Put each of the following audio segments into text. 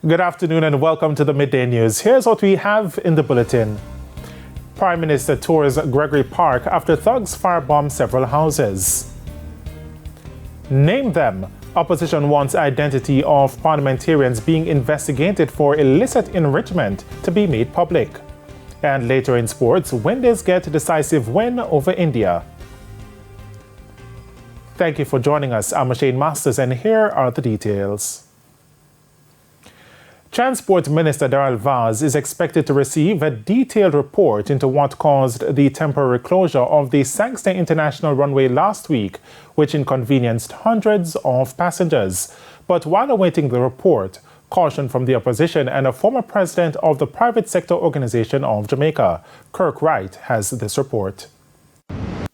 Good afternoon and welcome to the Midday News. Here's what we have in the bulletin. Prime Minister tours Gregory Park after thugs firebomb several houses. Name them. Opposition wants identity of parliamentarians being investigated for illicit enrichment to be made public. And later in sports, Windies get a decisive win over India. Thank you for joining us. I'm Shane Masters and here are the details. Transport Minister Darrell Vaz is expected to receive a detailed report into what caused the temporary closure of the Sangster International runway last week, which inconvenienced hundreds of passengers. But while awaiting the report, caution from the opposition and a former president of the private sector organization of Jamaica, Kirk Wright, has this report.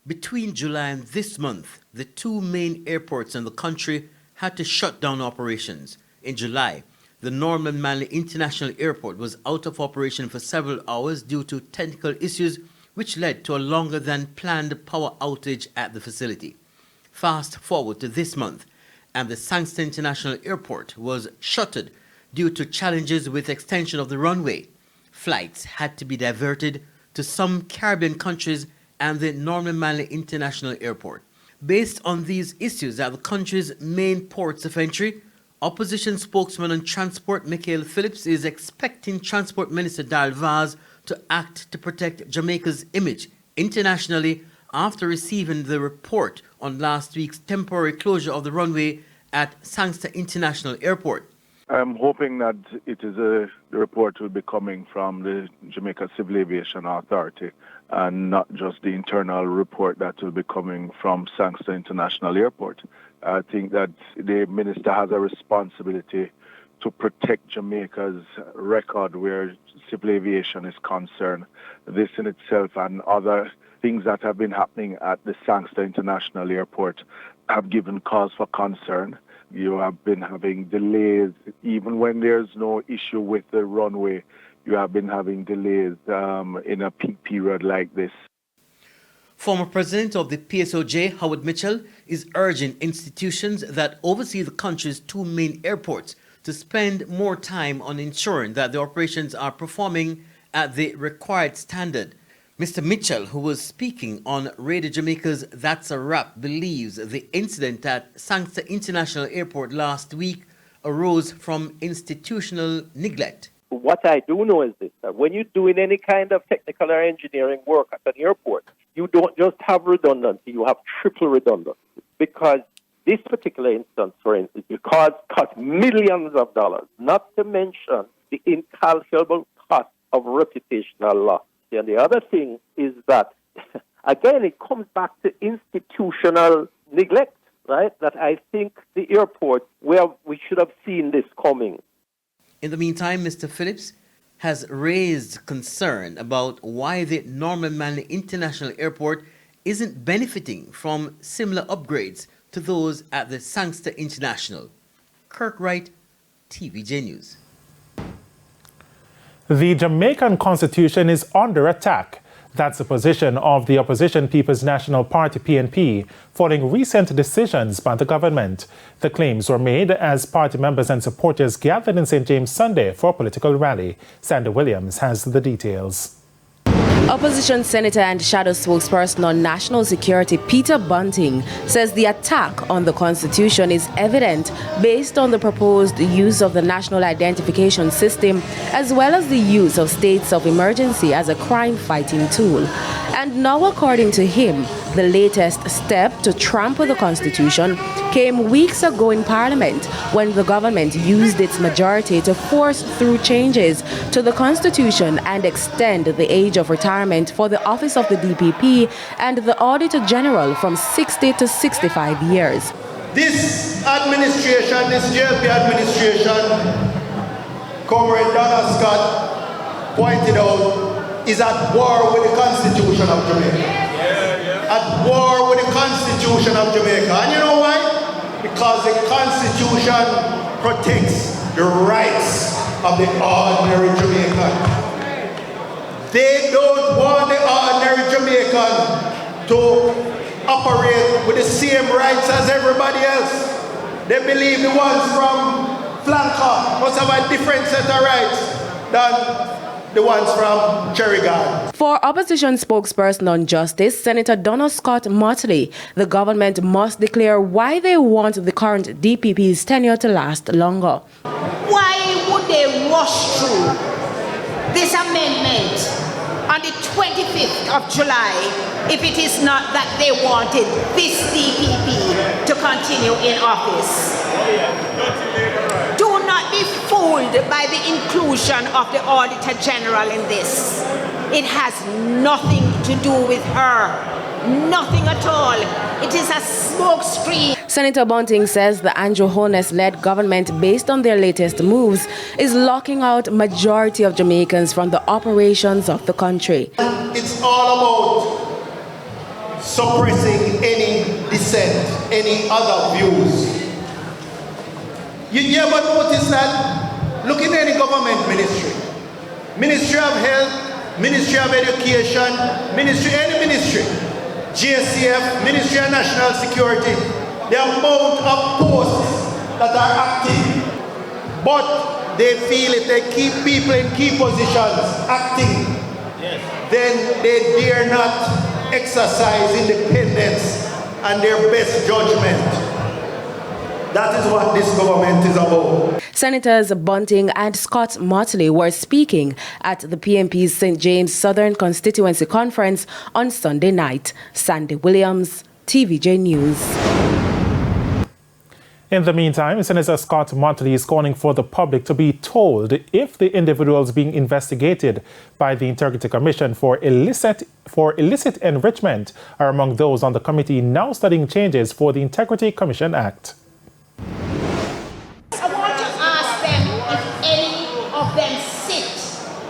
Between July and this month, the two main airports in the country had to shut down operations. In July, the Norman Manley International Airport was out of operation for several hours due to technical issues, which led to a longer than planned power outage at the facility. Fast forward to this month, and the Sangster International Airport was shuttered due to challenges with extension of the runway. Flights had to be diverted to some Caribbean countries and the Norman Manley International Airport. Based on these issues at the country's main ports of entry, Opposition spokesman on transport Michael Phillips is expecting Transport Minister Darrell Vaz to act to protect Jamaica's image internationally after receiving the report on last week's temporary closure of the runway at Sangster International Airport. I'm hoping that the report will be coming from the Jamaica Civil Aviation Authority and not just the internal report that will be coming from Sangster International Airport. I think that the minister has a responsibility to protect Jamaica's record where civil aviation is concerned. This in itself and other things that have been happening at the Sangster International Airport have given cause for concern. You have been having delays, even when there's no issue with the runway, you have been having delays in a peak period like this. Former president of the PSOJ, Howard Mitchell, is urging institutions that oversee the country's two main airports to spend more time on ensuring that the operations are performing at the required standard. Mr. Mitchell, who was speaking on Radio Jamaica's That's a Wrap, believes the incident at Sangster International Airport last week arose from institutional neglect. What I do know is this, that when you're doing any kind of technical or engineering work at an airport, you don't just have redundancy, you have triple redundancy. Because this particular instance, for instance, cost millions of dollars, not to mention the incalculable cost of reputational loss. And the other thing is that, again, it comes back to institutional neglect, right? That I think the airport, where we should have seen this coming. In the meantime, Mr. Phillips has raised concern about why the Norman Manley International Airport isn't benefiting from similar upgrades to those at the Sangster International. Kirk Wright, TVJ News. The Jamaican Constitution is under attack. That's the position of the opposition People's National Party PNP following recent decisions by the government. The claims were made as party members and supporters gathered in St. James Sunday for a political rally. Sandy Williams has the details. Opposition Senator and shadow spokesperson on national security Peter Bunting says the attack on the Constitution is evident based on the proposed use of the National Identification System as well as the use of states of emergency as a crime-fighting tool. And now, according to him, the latest step to trample the Constitution came weeks ago in Parliament when the government used its majority to force through changes to the Constitution and extend the age of retirement for the office of the DPP and the Auditor General from 60 to 65 years. This administration, this JLP administration, Comrade Donald Scott pointed out, is at war with the Constitution of Jamaica. At war with the Constitution of Jamaica. And you know why? Because the Constitution protects the rights of the ordinary Jamaican. They don't want the ordinary Jamaican to operate with the same rights as everybody else. They believe the ones from flanker must have a different set of rights than the ones from Cherry Garden. For opposition spokesperson on justice, Senator Donna Scott Motley, the government must declare why they want the current DPP's tenure to last longer. Why would they rush through this amendment on the 25th of July if it is not that they wanted this DPP to continue in office? Do not be fooled by the inclusion of the Auditor General in this. It has nothing to do with her. Nothing at all. It is a smokescreen. Senator Bunting says the Andrew Holness-led government, based on their latest moves, is locking out majority of Jamaicans from the operations of the country. It's all about suppressing any dissent, any other views. You ever notice that? Look in any government ministry. Ministry of Health, Ministry of Education, any ministry. GSCF, Ministry of National Security, the amount of posts that are active. But they feel if they keep people in key positions acting, then they dare not exercise independence and their best judgment. That is what this government is about. Senators Bunting and Scott Motley were speaking at the PNP's St. James Southern Constituency Conference on Sunday night. Sandy Williams, TVJ News. In the meantime, Senator Scott Motley is calling for the public to be told if the individuals being investigated by the Integrity Commission for illicit enrichment are among those on the committee now studying changes for the Integrity Commission Act.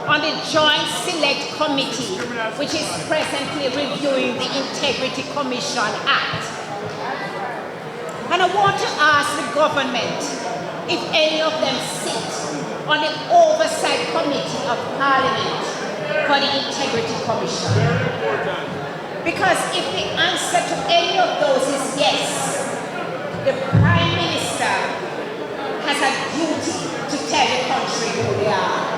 On the Joint Select Committee, which is presently reviewing the Integrity Commission Act. And I want to ask the government if any of them sit on the Oversight Committee of Parliament for the Integrity Commission. Because if the answer to any of those is yes, the Prime Minister has a duty to tell the country who they are.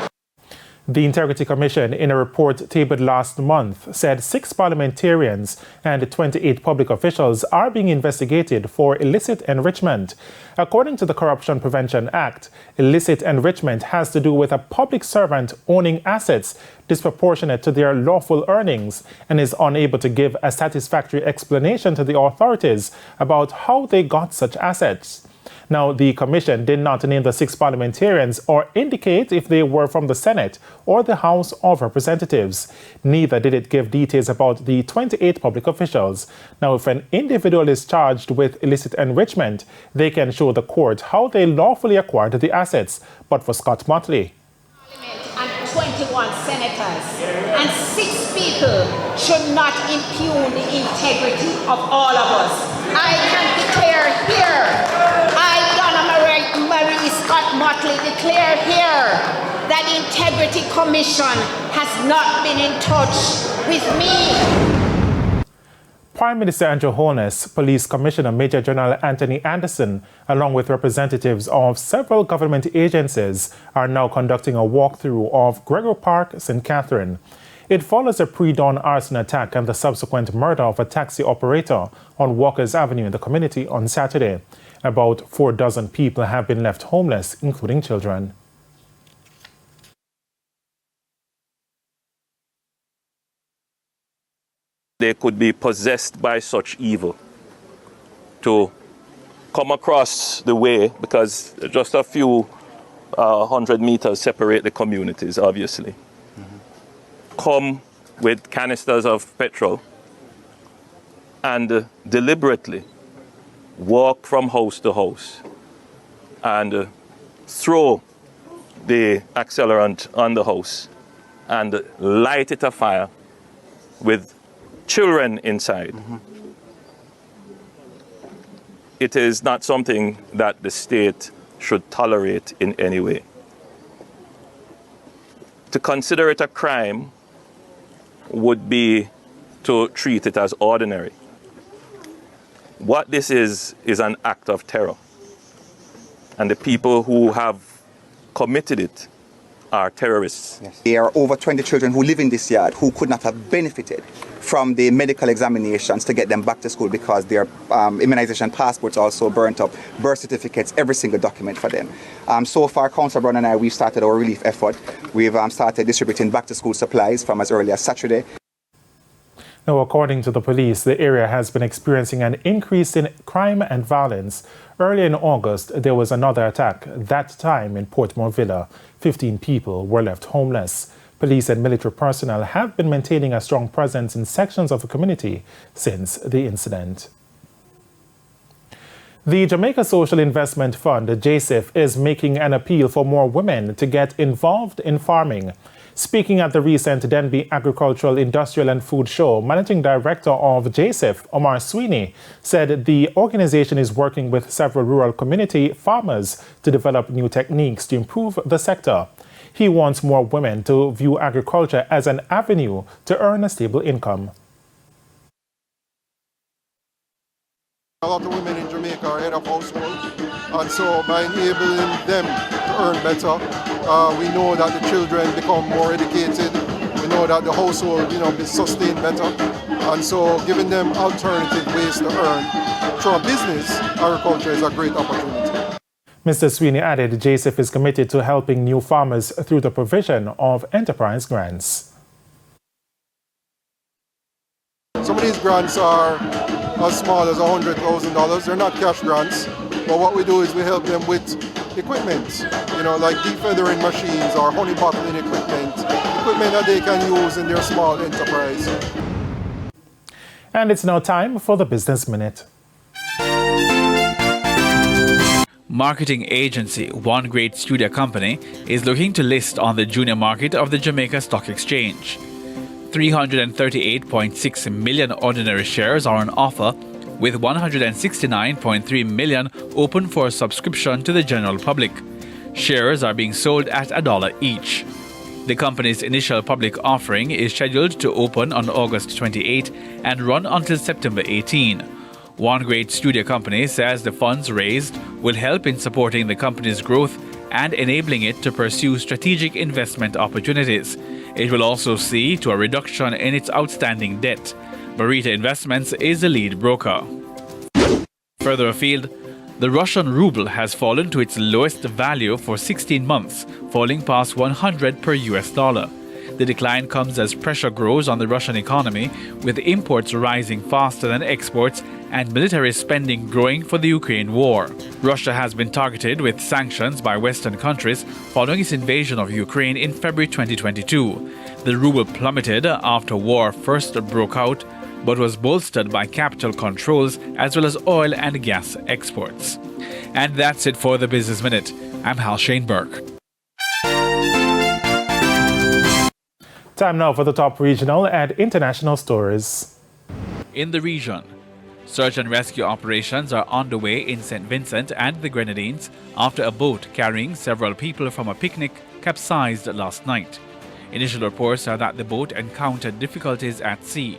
The Integrity Commission, in a report tabled last month, said 6 parliamentarians and 28 public officials are being investigated for illicit enrichment. According to the Corruption Prevention Act, illicit enrichment has to do with a public servant owning assets disproportionate to their lawful earnings and is unable to give a satisfactory explanation to the authorities about how they got such assets. Now, the Commission did not name the 6 parliamentarians or indicate if they were from the Senate or the House of Representatives. Neither did it give details about the 28 public officials. Now, if an individual is charged with illicit enrichment, they can show the court how they lawfully acquired the assets. But for Scott Motley, and 21 senators and 6 people should not impugn the integrity of all of us. I can declare here, Marie Scott Motley, declare here that the Integrity Commission has not been in touch with me. Prime Minister Andrew Holness, Police Commissioner Major General Anthony Anderson, along with representatives of several government agencies, are now conducting a walkthrough of Gregory Park, St. Catherine. It follows a pre-dawn arson attack and the subsequent murder of a taxi operator on Walker's Avenue in the community on Saturday. About 4 dozen people have been left homeless, including children. They could be possessed by such evil to come across the way, because just a few 100 meters separate the communities, obviously. Come with canisters of petrol and deliberately walk from house to house and throw the accelerant on the house and light it afire with children inside. It is not something that the state should tolerate in any way. To consider it a crime would be to treat it as ordinary. What this is an act of terror. And the people who have committed it are terrorists. Yes. There are over 20 children who live in this yard who could not have benefited from the medical examinations to get them back to school because their immunization passports also burnt up, birth certificates, every single document for them. So far, Councillor Brown and I, we've started our relief effort. We've started distributing back to school supplies from as early as Saturday. Now, according to the police, the area has been experiencing an increase in crime and violence. Early in August, there was another attack, that time in Portmore Villa. 15 people were left homeless. Police and military personnel have been maintaining a strong presence in sections of the community since the incident. The Jamaica Social Investment Fund, JSIF, is making an appeal for more women to get involved in farming. Speaking at the recent Denby Agricultural, Industrial and Food Show, Managing Director of JSIF, Omar Sweeney, said the organization is working with several rural community farmers to develop new techniques to improve the sector. He wants more women to view agriculture as an avenue to earn a stable income. A lot of women in Jamaica are head of households, and so by enabling them to earn better, we know that the children become more educated. We know that the household, is sustained better, and so giving them alternative ways to earn through a business, agriculture is a great opportunity. Mr. Sweeney added JSIF is committed to helping new farmers through the provision of enterprise grants. Some of these grants are as small as $100,000. They're not cash grants, but what we do is we help them with equipment, like defeathering machines or honey bottling equipment that they can use in their small enterprise. And it's now time for the Business Minute. Marketing agency One Great Studio Company is looking to list on the junior market of the Jamaica Stock Exchange. 338.6 million ordinary shares are on offer, with 169.3 million open for subscription to the general public. Shares are being sold at $1 each. The company's initial public offering is scheduled to open on August 28 and run until September 18. One Great Studio Company says the funds raised will help in supporting the company's growth and enabling it to pursue strategic investment opportunities. It will also see to a reduction in its outstanding debt. Barita Investments is the lead broker. Further afield, the Russian ruble has fallen to its lowest value for 16 months, falling past 100 per US dollar. The decline comes as pressure grows on the Russian economy, with imports rising faster than exports and military spending growing for the Ukraine war. Russia has been targeted with sanctions by Western countries following its invasion of Ukraine in February 2022. The ruble plummeted after war first broke out, but was bolstered by capital controls as well as oil and gas exports. And that's it for the Business Minute. I'm Hal Shaneberg. Time now for the top regional and international stories. In the region, search and rescue operations are underway in St. Vincent and the Grenadines after a boat carrying several people from a picnic capsized last night. Initial reports are that the boat encountered difficulties at sea.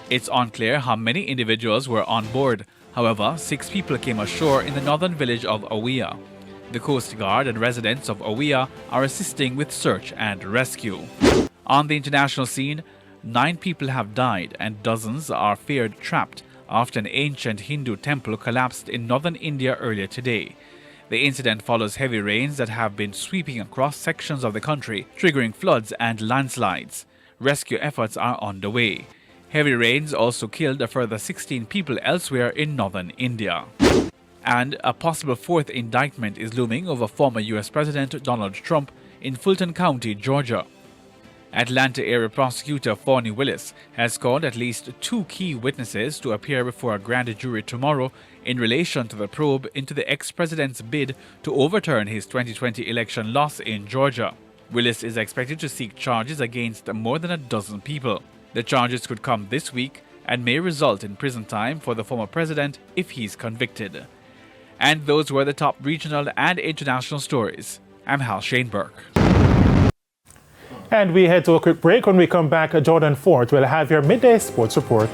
It's unclear how many individuals were on board. However, 6 people came ashore in the northern village of Awia. The Coast Guard and residents of Awia are assisting with search and rescue. On the international scene, 9 people have died and dozens are feared trapped after an ancient Hindu temple collapsed in northern India earlier today. The incident follows heavy rains that have been sweeping across sections of the country, triggering floods and landslides. Rescue efforts are underway. Heavy rains also killed a further 16 people elsewhere in northern India. And a possible 4th indictment is looming over former U.S. President Donald Trump in Fulton County, Georgia. Atlanta area prosecutor Forney Willis has called at least 2 key witnesses to appear before a grand jury tomorrow in relation to the probe into the ex-president's bid to overturn his 2020 election loss in Georgia. Willis is expected to seek charges against more than a dozen people. The charges could come this week and may result in prison time for the former president if he's convicted. And those were the top regional and international stories. I'm Hal Shaneberg. And we head to a quick break. When we come back, Jordan Fort will have your midday sports report.